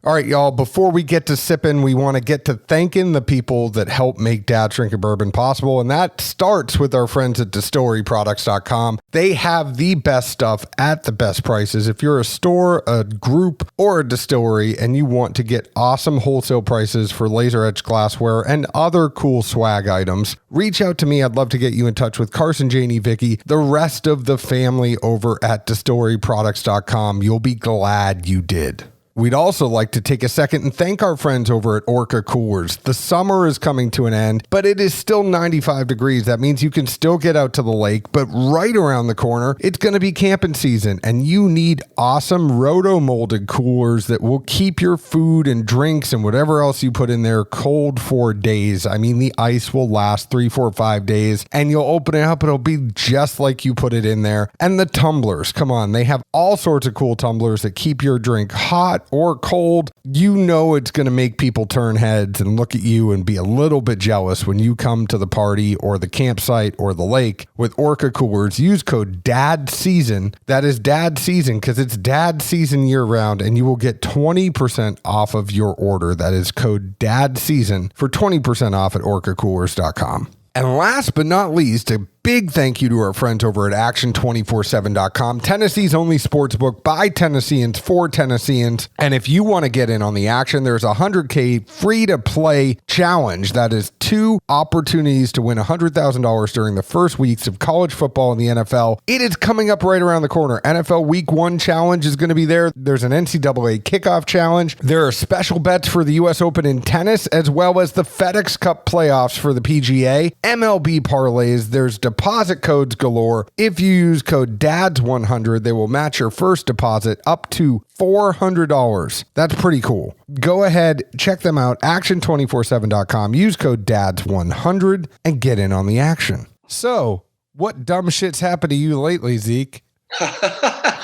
All right, y'all, before we get to sipping, we want to get to thanking the people that help make Dad's Drinking Bourbon possible, and that starts with our friends at distilleryproducts.com. They have the best stuff at the best prices. If you're a store, a group, or a distillery, and you want to get awesome wholesale prices for laser etched glassware and other cool swag items, reach out to me. I'd love to get you in touch with Carson, Janie, Vicky, the rest of the family over at distilleryproducts.com. You'll be glad you did. We'd also like to take a second and thank our friends over at Orca Coolers. The summer is coming to an end, but it is still 95 degrees. That means you can still get out to the lake, but right around the corner, it's going to be camping season, and you need awesome roto-molded coolers that will keep your food and drinks and whatever else you put in there cold for days. I mean, the ice will last 3, 4, 5 days, and you'll open it up, it'll be just like you put it in there. And the tumblers, come on, they have all sorts of cool tumblers that keep your drink hot or cold. You know it's going to make people turn heads and look at you and be a little bit jealous when you come to the party or the campsite or the lake. With Orca Coolers, use code DADSEASON. That is Dad Season because it's Dad Season year round, and you will get 20% off of your order. That is code DADSEASON for 20% off at orcacoolers.com. And last but not least, a big thank you to our friends over at action247.com, Tennessee's only sports book by Tennesseans for Tennesseans. And if you want to get in on the action, there's a 100K free to play challenge. That is 2 opportunities to win $100,000 during the first weeks of college football in the NFL. It is coming up right around the corner. NFL Week 1 challenge is going to be there. There's an NCAA kickoff challenge. There are special bets for the U.S. Open in tennis, as well as the FedEx Cup playoffs for the PGA, MLB parlays. There's deposit codes galore. If you use code DADS100, they will match your first deposit up to $400. That's pretty cool. Go ahead, check them out, action247.com. Use code DADS100 and get in on the action. So, what dumb shit's happened to you lately, Zeke? I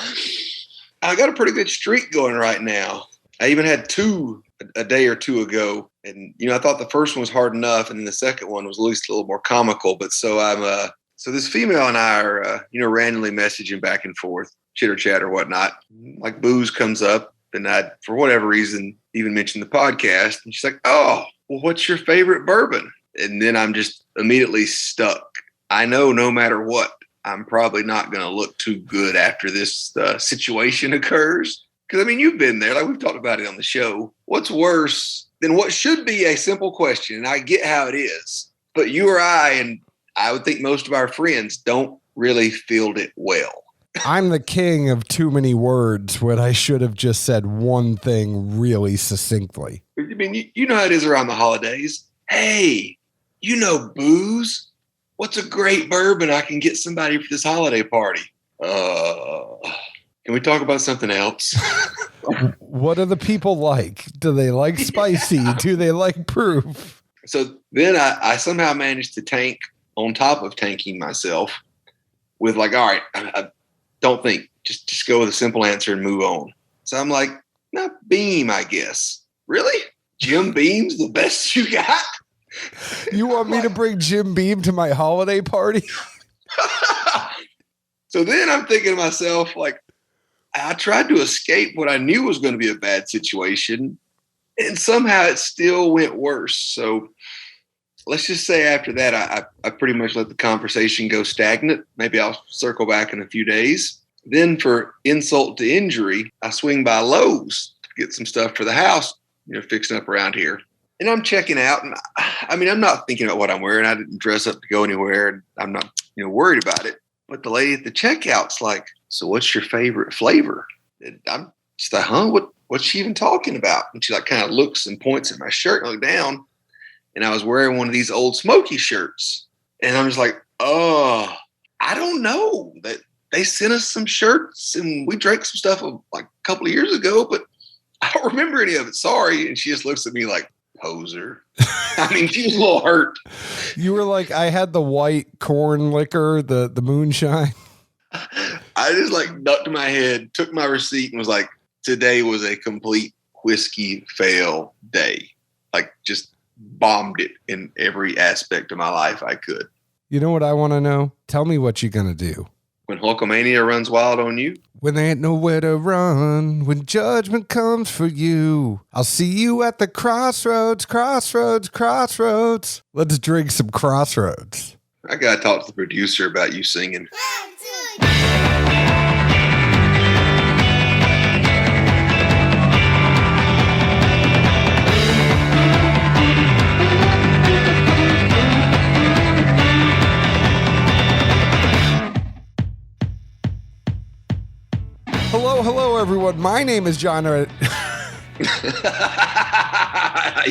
got a pretty good streak going right now. I even had 2 a day or 2 ago. And, I thought the first one was hard enough. And then the second one was at least a little more comical. But so this female and I are, randomly messaging back and forth, chitter chatter, whatnot. Like booze comes up, and I, for whatever reason, even mentioned the podcast. And she's like, "Oh, well, what's your favorite bourbon?" And then I'm just immediately stuck. I know no matter what, I'm probably not going to look too good after this situation occurs. Because, you've been there. Like, we've talked about it on the show. What's worse than what should be a simple question? And I get how it is. But you or I, and I would think most of our friends, don't really field it well. I'm the king of too many words when I should have just said one thing really succinctly. You know how it is around the holidays. Hey, booze? What's a great bourbon I can get somebody for this holiday party? Can we talk about something else? What do the people like? Do they like spicy? Yeah. Do they like proof? So then I somehow managed to tank on top of tanking myself with all right, I don't think. Just go with a simple answer and move on. So I'm like, no, Beam, I guess. Really? Jim Beam's the best you got? You want me to bring Jim Beam to my holiday party? So then I'm thinking to myself, I tried to escape what I knew was going to be a bad situation, and somehow it still went worse. So let's just say after that, I pretty much let the conversation go stagnant. Maybe I'll circle back in a few days. Then for insult to injury, I swing by Lowe's to get some stuff for the house, fixing up around here. And I'm checking out, and I'm not thinking about what I'm wearing. I didn't dress up to go anywhere, and I'm not, worried about it. But the lady at the checkout's like, "So what's your favorite flavor?" And I'm just like, "Huh? What's she even talking about?" And she kind of looks and points at my shirt and I look down, and I was wearing one of these Old Smoky shirts. And I'm just like, "Oh, I don't know. That they sent us some shirts and we drank some stuff a couple of years ago, but I don't remember any of it. Sorry." And she just looks at me like, "Poser." She was a little hurt. You were like, "I had the white corn liquor, the moonshine." I just ducked my head, took my receipt, and was like, "Today was a complete whiskey fail day." Just bombed it in every aspect of my life I could. You know what I want to know? Tell me what you're going to do. When Hulkamania runs wild on you. When there ain't nowhere to run, when judgment comes for you, I'll see you at the crossroads, crossroads, crossroads. Let's drink some Crossroads. I got to talk to the producer about you singing. Hello, everyone. My name is John.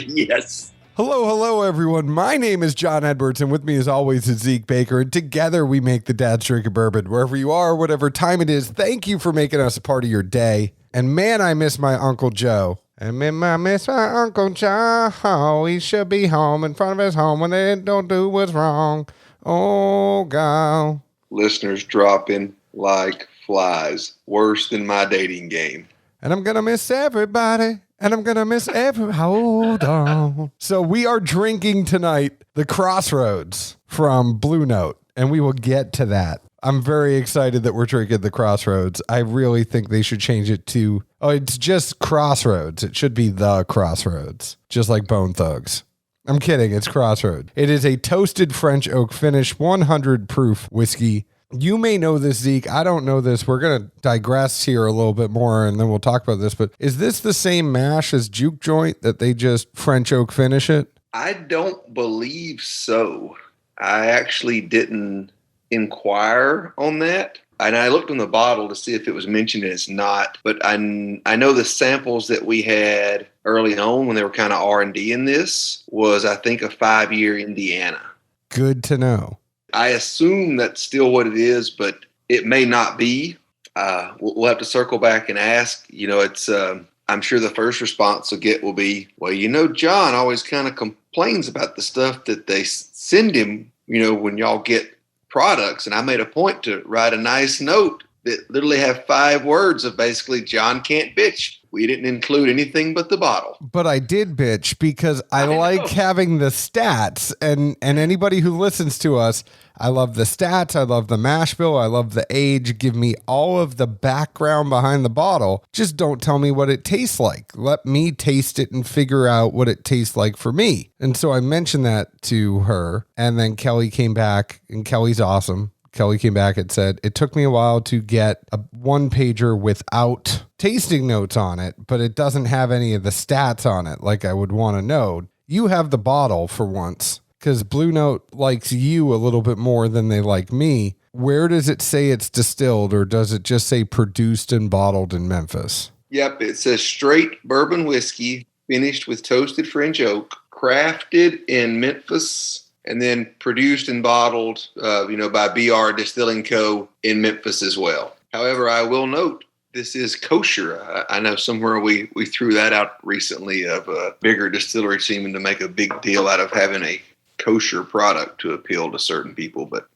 Yes. Hello, everyone. My name is John Edwards, and with me, as always, is Zeke Baker. And together, we make the Dad's Drinking Bourbon. Wherever you are, whatever time it is, thank you for making us a part of your day. And man, I miss my Uncle Joe. And man, I miss my Uncle Joe. He should be home in front of his home when they don't do what's wrong. Oh, God. Listeners dropping like flies. Worse than my dating game. And I'm going to miss everybody. And I'm going to miss hold on. So we are drinking tonight the Crossroads from Blue Note. And we will get to that. I'm very excited that we're drinking the Crossroads. I really think they should change it to, it's just Crossroads. It should be the Crossroads. Just like Bone Thugs. I'm kidding. It's Crossroads. It is a toasted French oak finish, 100 proof whiskey. You may know this, Zeke. I don't know this. We're going to digress here a little bit more, and then we'll talk about this. But is this the same mash as Juke Joint that they just French oak finish it? I don't believe so. I actually didn't inquire on that. And I looked on the bottle to see if it was mentioned, and it's not. But I know the samples that we had early on when they were kind of R&D in this was, I think, a 5-year Indiana. Good to know. I assume that's still what it is, but it may not be. We'll have to circle back and ask. It's I'm sure the first response we'll get will be, well, John always kind of complains about the stuff that they send him, when y'all get products. And I made a point to write a nice note that literally have 5 words of basically John can't bitch. We didn't include anything but the bottle. But I did bitch because I like having the stats, and anybody who listens to us, I love the stats. I love the mash bill. I love the age. Give me all of the background behind the bottle. Just don't tell me what it tastes like. Let me taste it and figure out what it tastes like for me. And so I mentioned that to her, and then Kelly came back, and Kelly's awesome. Kelly came back and said, it took me a while to get a 1-pager without tasting notes on it, but it doesn't have any of the stats on it like I would want to know. You have the bottle for once, because Blue Note likes you a little bit more than they like me. Where does it say it's distilled, or does it just say produced and bottled in Memphis? Yep, it says straight bourbon whiskey, finished with toasted French oak, crafted in Memphis, and then produced and bottled, by BR Distilling Co. in Memphis as well. However, I will note this is kosher. I know somewhere we threw that out recently of a bigger distillery seeming to make a big deal out of having a kosher product to appeal to certain people, but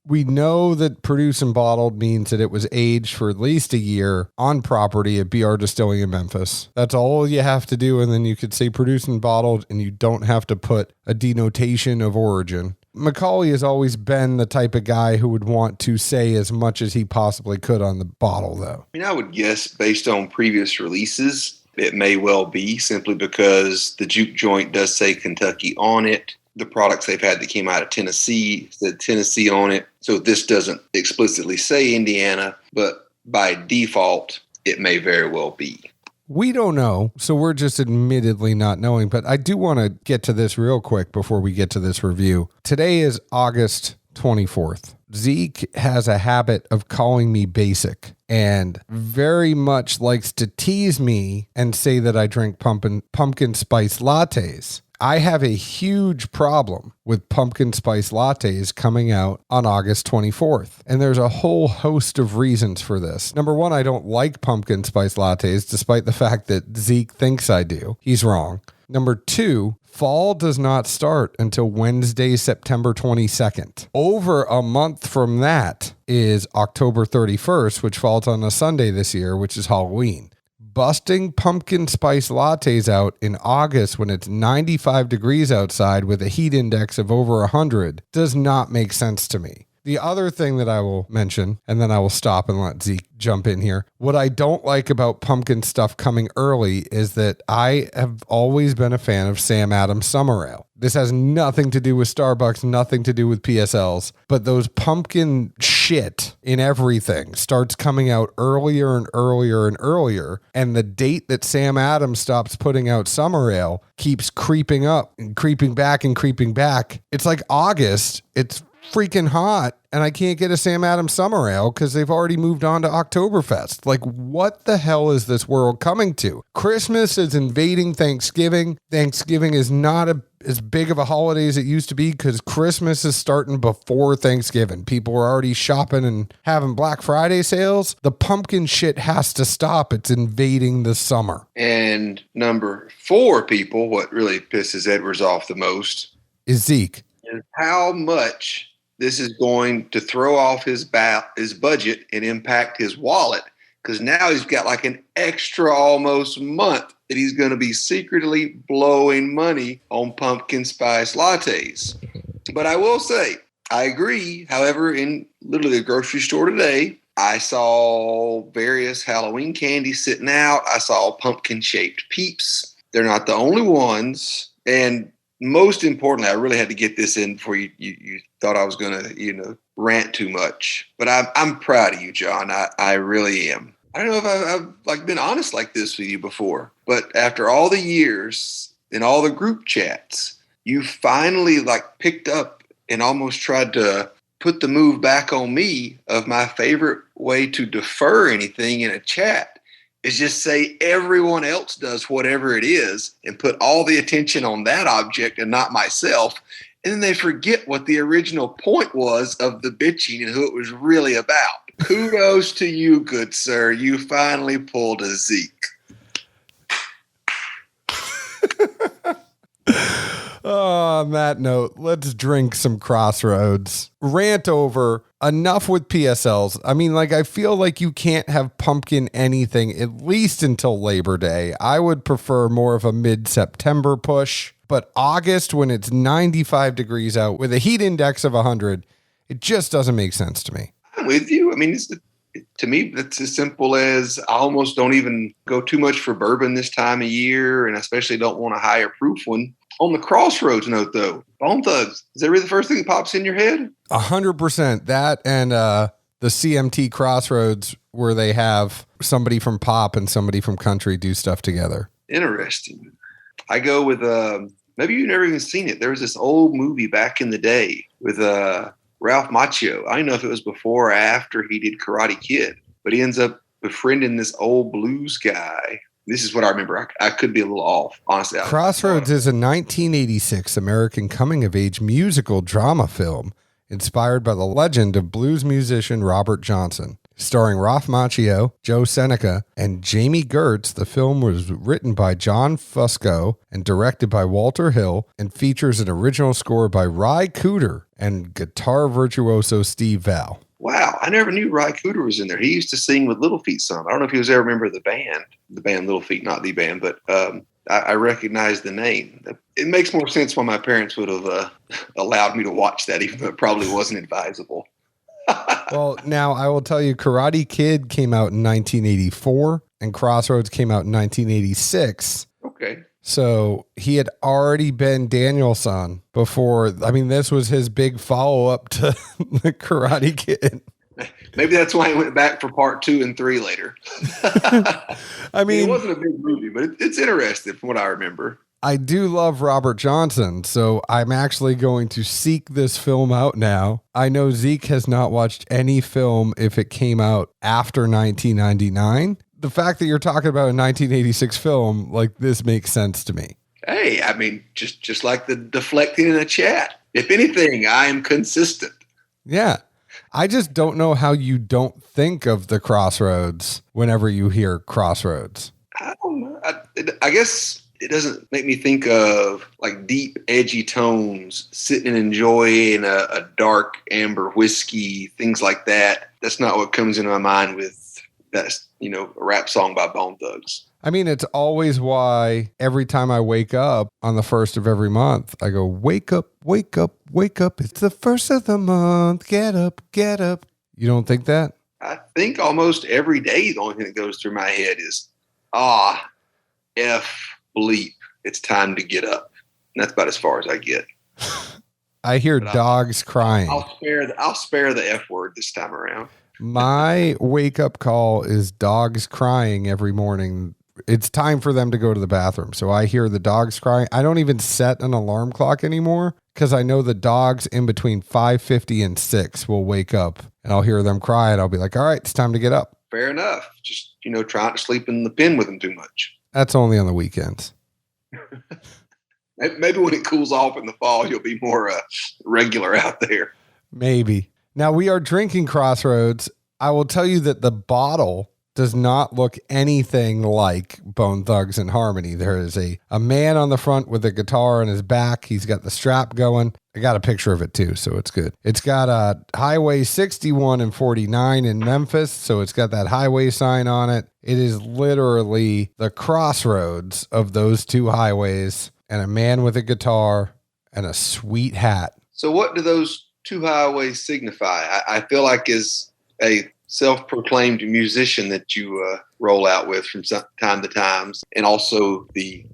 We know that produced and bottled means that it was aged for at least a year on property at BR Distilling in Memphis. That's all you have to do, and then you could say produced and bottled, and you don't have to put a denotation of origin. Macaulay has always been the type of guy who would want to say as much as he possibly could on the bottle, though. I would guess based on previous releases, it may well be simply because the Juke Joint does say Kentucky on it. The products they've had that came out of Tennessee said Tennessee on it. So this doesn't explicitly say Indiana, but by default, it may very well be. We don't know, so we're just admittedly not knowing, but I do want to get to this real quick before we get to this review. Today is August 24th. Zeke has a habit of calling me basic and very much likes to tease me and say that I drink pumpkin spice lattes. I have a huge problem with pumpkin spice lattes coming out on August 24th. And there's a whole host of reasons for this. Number one, I don't like pumpkin spice lattes, despite the fact that Zeke thinks I do. He's wrong. Number two, fall does not start until Wednesday, September 22nd. Over a month from that is October 31st, which falls on a Sunday this year, which is Halloween. Busting pumpkin spice lattes out in August when it's 95 degrees outside with a heat index of over 100 does not make sense to me. The other thing that I will mention, and then I will stop and let Zeke jump in here. What I don't like about pumpkin stuff coming early is that I have always been a fan of Sam Adams Summer Ale. This has nothing to do with Starbucks, nothing to do with PSLs, but those pumpkin shit in everything starts coming out earlier and earlier and earlier. And the date that Sam Adams stops putting out Summer Ale keeps creeping up and creeping back and creeping back. It's like August. It's freaking hot and I can't get a Sam Adams Summer Ale because they've already moved on to Oktoberfest. Like, what the hell is this world coming to? Christmas is invading Thanksgiving. Thanksgiving is not as big of a holiday as it used to be because Christmas is starting before Thanksgiving. People are already shopping and having Black Friday sales. The pumpkin shit has to stop. It's invading the summer. And number 4, people, what really pisses Edwards off the most is Zeke. Is how much this is going to throw off his budget and impact his wallet, because now he's got like an extra almost month that he's going to be secretly blowing money on pumpkin spice lattes. But I will say, I agree. However, in literally the grocery store today, I saw various Halloween candies sitting out. I saw pumpkin-shaped Peeps. They're not the only ones. And most importantly, I really had to get this in before you thought I was going to, rant too much. But I'm proud of you, John. I really am. I don't know if I've been honest like this with you before, but after all the years in all the group chats, you finally picked up and almost tried to put the move back on me of my favorite way to defer anything in a chat is just say everyone else does whatever it is and put all the attention on that object and not myself. And then they forget what the original point was of the bitching and who it was really about. Kudos to you, good sir. You finally pulled a Zeke. On that note, let's drink some Crossroads. Rant over. Enough with PSLs. I mean, I feel like you can't have pumpkin anything at least until Labor Day. I would prefer more of a mid-September push. But August, when it's 95 degrees out with a heat index of 100, it just doesn't make sense to me. I'm with you. I mean, to me, that's as simple as I almost don't even go too much for bourbon this time of year, and especially don't want a higher proof one. On the Crossroads note, though, Bone Thugs, is that really the first thing that pops in your head? 100%. That and the CMT Crossroads where they have somebody from pop and somebody from country do stuff together. Interesting. I go with, maybe you've never even seen it. There was this old movie back in the day with Ralph Macchio. I don't know if it was before or after he did Karate Kid, but he ends up befriending this old blues guy. This is what I remember. I could be a little off, honestly. Crossroads is a 1986 American coming-of-age musical drama film inspired by the legend of blues musician Robert Johnson. Starring Ralph Macchio, Joe Seneca, and Jamie Gertz, the film was written by John Fusco and directed by Walter Hill and features an original score by Ry Cooder and guitar virtuoso Steve Val. Wow, I never knew Ry Cooder was in there. He used to sing with Little Feat some. I don't know if he was ever a member of the band Little Feat, not the band, but I recognize the name. It makes more sense why my parents would have allowed me to watch that, even though it probably wasn't advisable. Well, now I will tell you, Karate Kid came out in 1984 and Crossroads came out in 1986. Okay. So he had already been Danielson before. I mean, this was his big follow-up to the Karate Kid. Maybe that's why he went back for part 2 and 3 later. I mean, it wasn't a big movie, but it's interesting from what I remember. I do love Robert Johnson, so I'm actually going to seek this film out now. I know Zeke has not watched any film if it came out after 1999. The fact that you're talking about a 1986 film, this makes sense to me. Hey, I mean, just like the deflecting in a chat. If anything, I am consistent. Yeah. I just don't know how you don't think of the Crossroads whenever you hear Crossroads. I don't know. I guess it doesn't make me think of deep, edgy tones, sitting and enjoying a dark amber whiskey, things like that. That's not what comes into my mind with that, a rap song by Bone Thugs. I mean, it's always why every time I wake up on the first of every month, I go, wake up, wake up, wake up. It's the first of the month. Get up, get up. You don't think that? I think almost every day the only thing that goes through my head is, F bleep. It's time to get up. And that's about as far as I get. I hear dogs crying. I'll spare the F word this time around. My wake up call is dogs crying every morning. It's time for them to go to the bathroom. So I hear the dogs crying. I don't even set an alarm clock anymore because I know the dogs in between 5:50 and 6 will wake up and I'll hear them cry and I'll be like, all right, it's time to get up. Fair enough. Just, try not to sleep in the pen with them too much. That's only on the weekends. Maybe when it cools off in the fall, you'll be more regular out there. Maybe. Now we are drinking Crossroads. I will tell you that the bottle does not look anything like Bone Thugs and Harmony. There is a man on the front with a guitar on his back. He's got the strap going. I got a picture of it too, so it's good. It's got a Highway 61 and 49 in Memphis, so it's got that highway sign on it. It is literally the crossroads of those two highways, and a man with a guitar and a sweet hat. So what do those two highways signify? I feel like as a self-proclaimed musician that you roll out with from time to time, and also the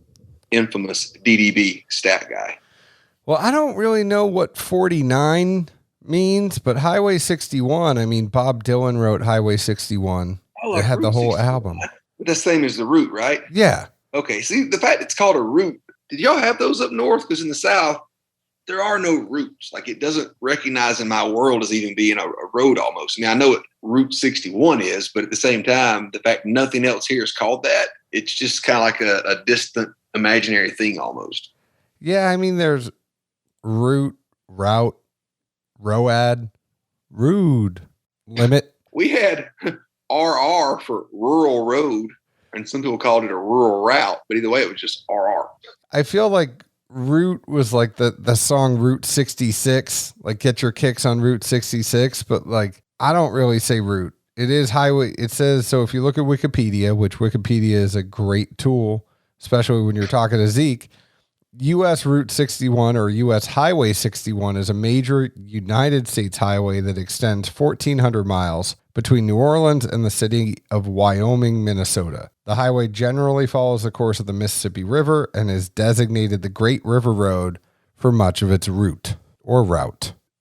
infamous DDB stat guy. Well, I don't really know what 49 means, but Highway 61, I mean, Bob Dylan wrote Highway 61. Oh, it had the whole 61. album. But the same as the route, right? Yeah. Okay, see, the fact it's called a route, did y'all have those up north? Because in the South, there are no routes. Like, it doesn't recognize in my world as even being a road almost. I mean, I know what Route 61 is, but at the same time, the fact nothing else here is called that, it's just kind of like a distant imaginary thing almost. Yeah, I mean, there's route, route, road, rude, limit. We had RR for rural road, and some people called it a rural route, but either way, it was just RR. I feel like Route was like the song Route 66, like get your kicks on Route 66, but like I don't really say route. It is highway. It says, so if you look at Wikipedia, which Wikipedia is a great tool, especially when you're talking to Zeke, U.S. Route 61 or U.S. Highway 61 is a major United States highway that extends 1,400 miles between New Orleans and the city of Wyoming, Minnesota. The highway generally follows the course of the Mississippi River and is designated the Great River Road for much of its route.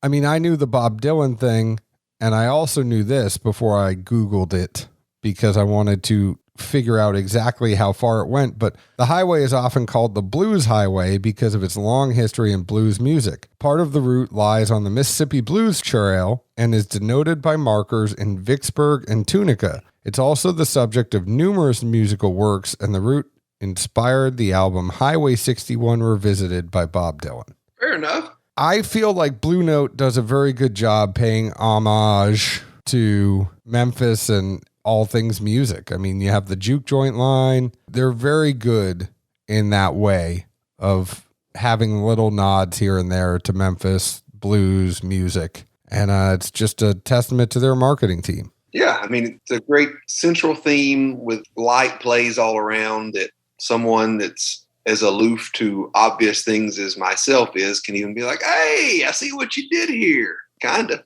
I mean, I knew the Bob Dylan thing, and I also knew this before I Googled it because I wanted to figure out exactly how far it went, but the highway is often called the Blues Highway because of its long history in blues music. Part of the route lies on the Mississippi Blues Trail and is denoted by markers in Vicksburg and Tunica. It's also the subject of numerous musical works, and the route inspired the album Highway 61 Revisited by Bob Dylan. Fair enough. I feel like Blue Note does a very good job paying homage to Memphis and all things music. I mean, you have the juke joint line. They're very good in that way of having little nods here and there to Memphis blues music. And it's just a testament to their marketing team. Yeah, I mean, it's a great central theme with light plays all around that someone that's as aloof to obvious things as myself is can even be like, hey, I see what you did here. Kind of.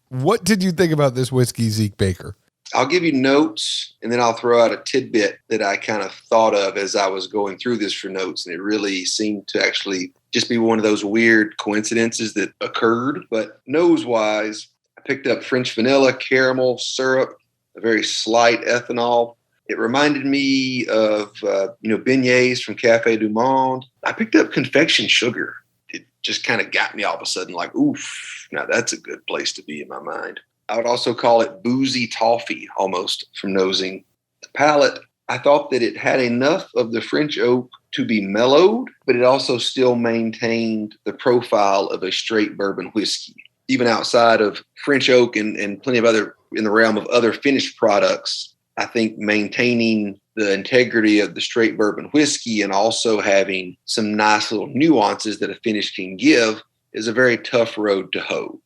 What did you think about this whiskey, Zeke Baker? I'll give you notes, and then I'll throw out a tidbit that I kind of thought of as I was going through this for notes, and it really seemed to actually just be one of those weird coincidences that occurred. But nose-wise, I picked up French vanilla, caramel, syrup, a very slight ethanol. It reminded me of, beignets from Café du Monde. I picked up confection sugar. It just kind of got me all of a sudden like, oof, now that's a good place to be in my mind. I would also call it boozy toffee almost from nosing. The palate, I thought that it had enough of the French oak to be mellowed, but it also still maintained the profile of a straight bourbon whiskey. Even outside of French oak and plenty of other, in the realm of other finished products, I think maintaining the integrity of the straight bourbon whiskey and also having some nice little nuances that a finish can give is a very tough road to hoe.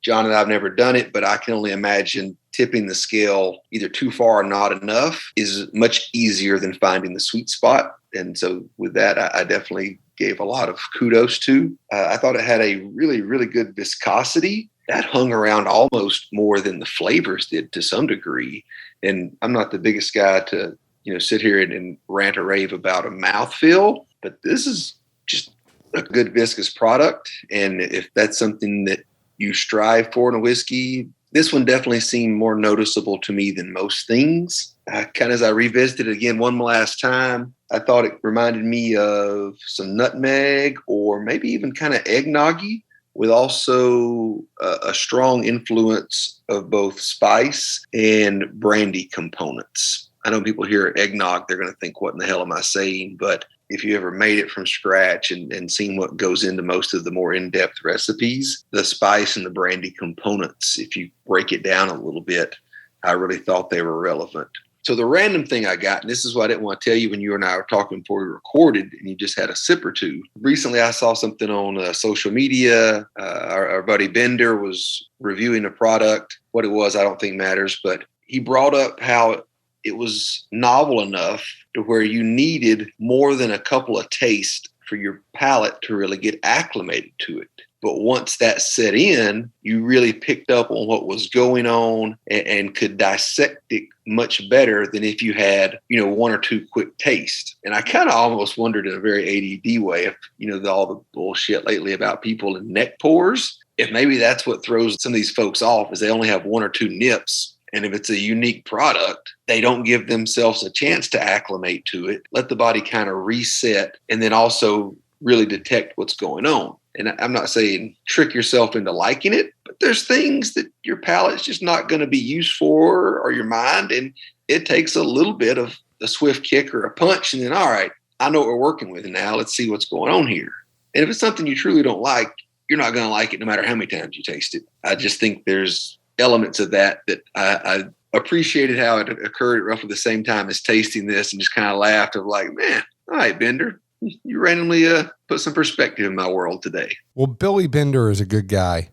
John and I have never done it, but I can only imagine tipping the scale either too far or not enough is much easier than finding the sweet spot. And so with that, I definitely gave a lot of kudos to. I thought it had a really, really good viscosity that hung around almost more than the flavors did to some degree. And I'm not the biggest guy to, sit here and rant or rave about a mouthfeel, but this is just a good viscous product. And if that's something that you strive for in a whiskey, this one definitely seemed more noticeable to me than most things. Kind of as I revisited it again one last time, I thought it reminded me of some nutmeg or maybe even kind of eggnoggy, with also a strong influence of both spice and brandy components. I know people hear eggnog, they're going to think, what in the hell am I saying? But if you ever made it from scratch and seen what goes into most of the more in-depth recipes, the spice and the brandy components, if you break it down a little bit, I really thought they were relevant. So the random thing I got, and this is what I didn't want to tell you when you and I were talking before we recorded and you just had a sip or two. Recently, I saw something on social media. Our buddy Bender was reviewing a product. What it was, I don't think matters, but he brought up how it was novel enough to where you needed more than a couple of tastes for your palate to really get acclimated to it. But once that set in, you really picked up on what was going on and could dissect it much better than if you had, one or two quick tastes. And I kind of almost wondered in a very ADD way if, all the bullshit lately about people and neck pours, if maybe that's what throws some of these folks off is they only have one or two nips. And if it's a unique product, they don't give themselves a chance to acclimate to it, let the body kind of reset, and then also really detect what's going on. And I'm not saying trick yourself into liking it, but there's things that your palate's just not going to be used for, or your mind, and it takes a little bit of a swift kick or a punch, and then, all right, I know what we're working with now. Let's see what's going on here. And if it's something you truly don't like, you're not going to like it no matter how many times you taste it. I just think there's elements of that I appreciated how it occurred at roughly the same time as tasting this, and just kind of laughed of like, man, all right, Bender, you randomly put some perspective in my world today. Well, Billy Bender is a good guy.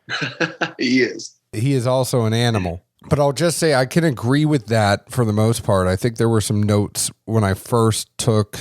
He is. He is also an animal. But I'll just say I can agree with that for the most part. I think there were some notes when I first took,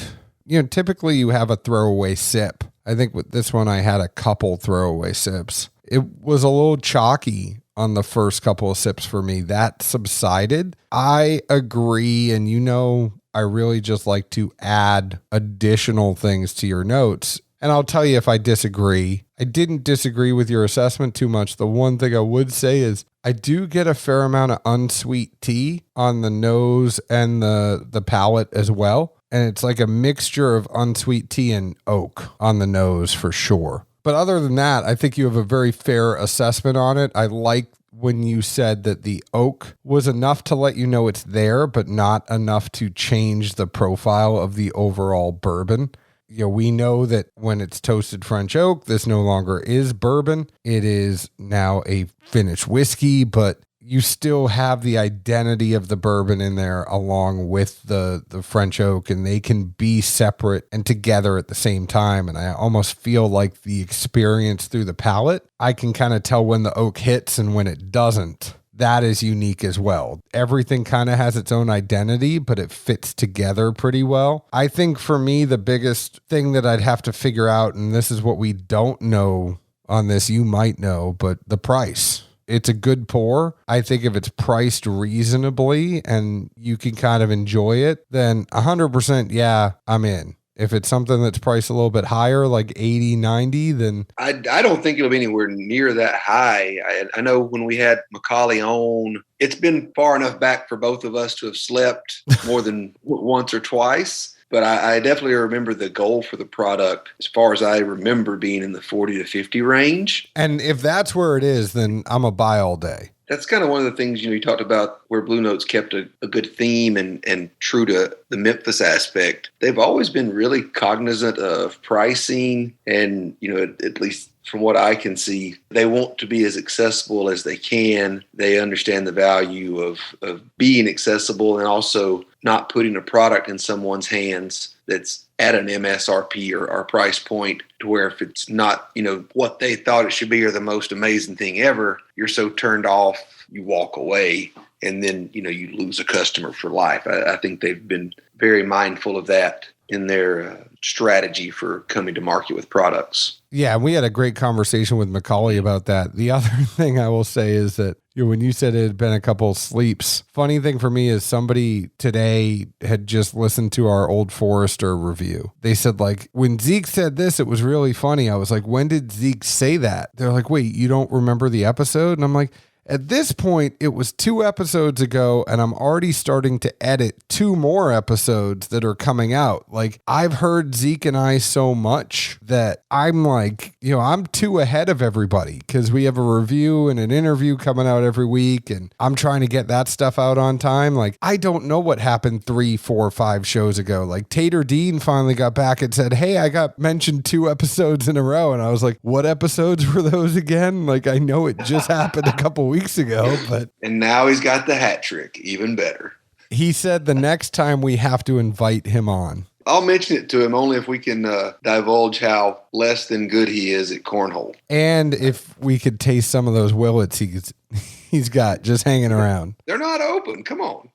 typically you have a throwaway sip. I think with this one, I had a couple throwaway sips. It was a little chalky on the first couple of sips for me. That subsided. I agree. And I really just like to add additional things to your notes. And I'll tell you if I disagree. I didn't disagree with your assessment too much. The one thing I would say is I do get a fair amount of unsweet tea on the nose and the palate as well. And it's like a mixture of unsweet tea and oak on the nose for sure. But other than that, I think you have a very fair assessment on it. I like when you said that the oak was enough to let you know it's there, but not enough to change the profile of the overall bourbon. We know that when it's toasted French oak, this no longer is bourbon. It is now a finished whiskey, but you still have the identity of the bourbon in there along with the French oak, and they can be separate and together at the same time. And I almost feel like the experience through the palate, I can kind of tell when the oak hits and when it doesn't. That is unique as well. Everything kind of has its own identity, but it fits together pretty well. I think for me, the biggest thing that I'd have to figure out, and this is what we don't know on this, you might know, but the price. It's a good pour. I think if it's priced reasonably and you can kind of enjoy it, then 100%, yeah, I'm in. If it's something that's priced a little bit higher, like 80, 90, then... I don't think it'll be anywhere near that high. I know when we had Macaulay on, it's been far enough back for both of us to have slept more than once or twice. But I definitely remember the goal for the product, as far as I remember, being in the 40 to 50 range. And if that's where it is, then I'm a buy all day. That's kind of one of the things, you talked about where Blue Note's kept a good theme and true to the Memphis aspect. They've always been really cognizant of pricing and, at least from what I can see, they want to be as accessible as they can. They understand the value of being accessible and also not putting a product in someone's hands that's at an MSRP or price point to where if it's not, what they thought it should be or the most amazing thing ever, you're so turned off, you walk away, and then, you lose a customer for life. I think they've been very mindful of that in their strategy for coming to market with products. Yeah, we had a great conversation with Macaulay about that. The other thing I will say is that when you said it had been a couple of sleeps, funny thing for me is somebody today had just listened to our Old Forester review. They said, like, when Zeke said this, it was really funny. I was like, when did Zeke say that? They're like, wait, you don't remember the episode? And I'm like, at this point, it was 2 episodes ago, and I'm already starting to edit 2 more episodes that are coming out. Like, I've heard Zeke and I so much that I'm like, I'm 2 ahead of everybody because we have a review and an interview coming out every week, and I'm trying to get that stuff out on time. Like, I don't know what happened 3, 4, 5 shows ago. Like, Tater Dean finally got back and said, hey, I got mentioned 2 episodes in a row. And I was like, what episodes were those again? Like, I know it just happened a couple weeks ago, but and now he's got the hat trick, even better. He said the next time we have to invite him on. I'll mention it to him only if we can divulge how less than good he is at cornhole, and if we could taste some of those Willets he's got just hanging around. They're not open. Come on.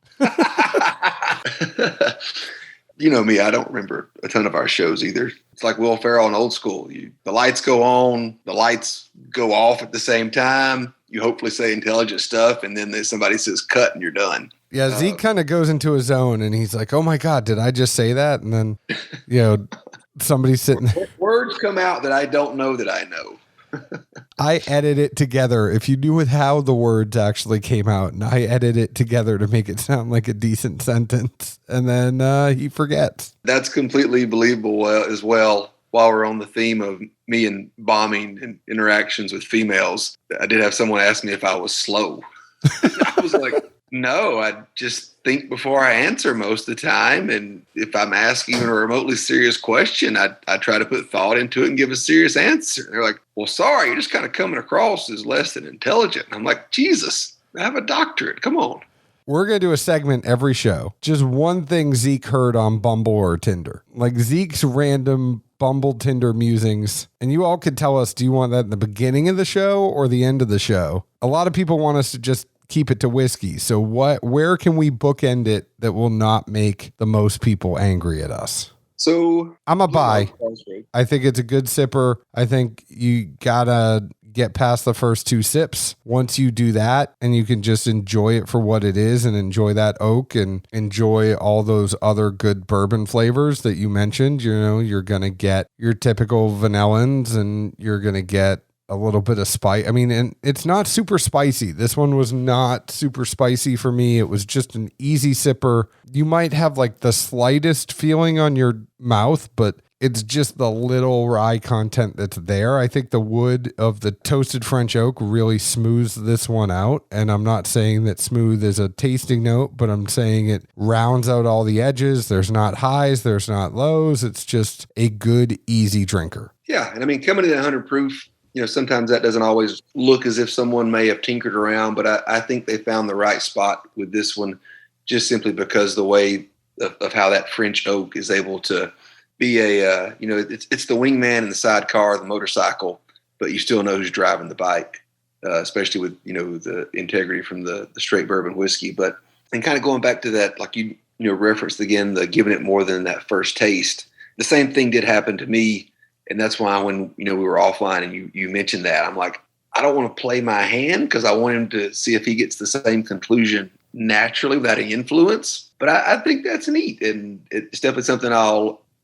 You know me, I don't remember a ton of our shows either. It's like Will Ferrell in Old School. The lights go on, the lights go off at the same time. You hopefully say intelligent stuff, and then somebody says cut, and you're done. Yeah, Zeke kind of goes into his zone, and he's like, oh my God, did I just say that? And then, somebody's sitting there. Words come out that I don't know that I know. I edit it together. If you knew how the words actually came out, and I edit it together to make it sound like a decent sentence, and then he forgets. That's completely believable as well. While we're on the theme of me and bombing and interactions with females, I did have someone ask me if I was slow. I was like, no, I just think before I answer most of the time. And if I'm asking a remotely serious question, I try to put thought into it and give a serious answer. They're like, well, sorry, you're just kind of coming across as less than intelligent. And I'm like, Jesus, I have a doctorate. Come on. We're going to do a segment every show. Just one thing Zeke heard on Bumble or Tinder. Like Zeke's random Bumble Tinder musings. And you all could tell us, do you want that in the beginning of the show or the end of the show? A lot of people want us to just keep it to whiskey. So where can we bookend it that will not make the most people angry at us? So I'm a buy. I think it's a good sipper. I think you gotta get past the first 2 sips. Once you do that, and you can just enjoy it for what it is and enjoy that oak and enjoy all those other good bourbon flavors that you mentioned, you're going to get your typical vanillins and you're going to get a little bit of spice. I mean, and it's not super spicy. This one was not super spicy for me. It was just an easy sipper. You might have like the slightest feeling on your mouth, but it's just the little rye content that's there. I think the wood of the toasted French oak really smooths this one out. And I'm not saying that smooth is a tasting note, but I'm saying it rounds out all the edges. There's not highs, there's not lows. It's just a good, easy drinker. Yeah. And I mean, coming in at 100 proof, sometimes that doesn't always look as if someone may have tinkered around, but I think they found the right spot with this one just simply because the way of how that French oak is able to be it's the wingman in the sidecar, the motorcycle, but you still know who's driving the bike, especially with, the integrity from the straight bourbon whiskey. And kind of going back to that, like you referenced again, the giving it more than that first taste, the same thing did happen to me. And that's why when, we were offline and you mentioned that, I'm like, I don't want to play my hand because I want him to see if he gets the same conclusion naturally without any influence. But I think that's neat. And it's definitely something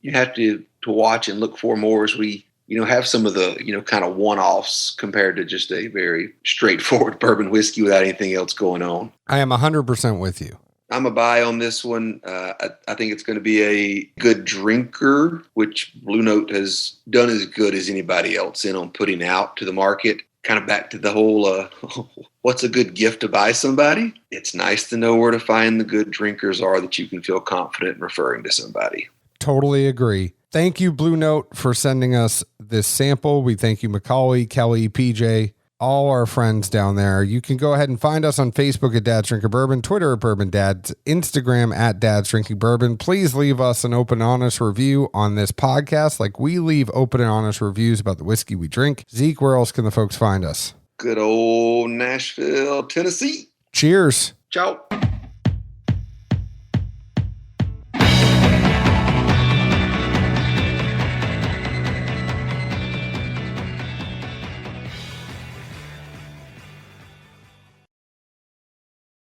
you have to watch and look for more as we, have some of the, kind of one-offs compared to just a very straightforward bourbon whiskey without anything else going on. I am 100% with you. I'm a buy on this one. I think it's going to be a good drinker, which Blue Note has done as good as anybody else on putting out to the market. Kind of back to the whole, what's a good gift to buy somebody? It's nice to know where to find the good drinkers are that you can feel confident in referring to somebody. Totally agree. Thank you, Blue Note, for sending us this sample. We thank you, Macaulay, Kelly, PJ, all our friends down there. You can go ahead and find us on Facebook at Dad's Drinking Bourbon, Twitter at Bourbon Dads, Instagram at Dad's Drinking Bourbon. Please leave us an open, honest review on this podcast, like we leave open and honest reviews about the whiskey we drink. Zeke, where else can the folks find us? Good old Nashville, Tennessee. Cheers. Ciao.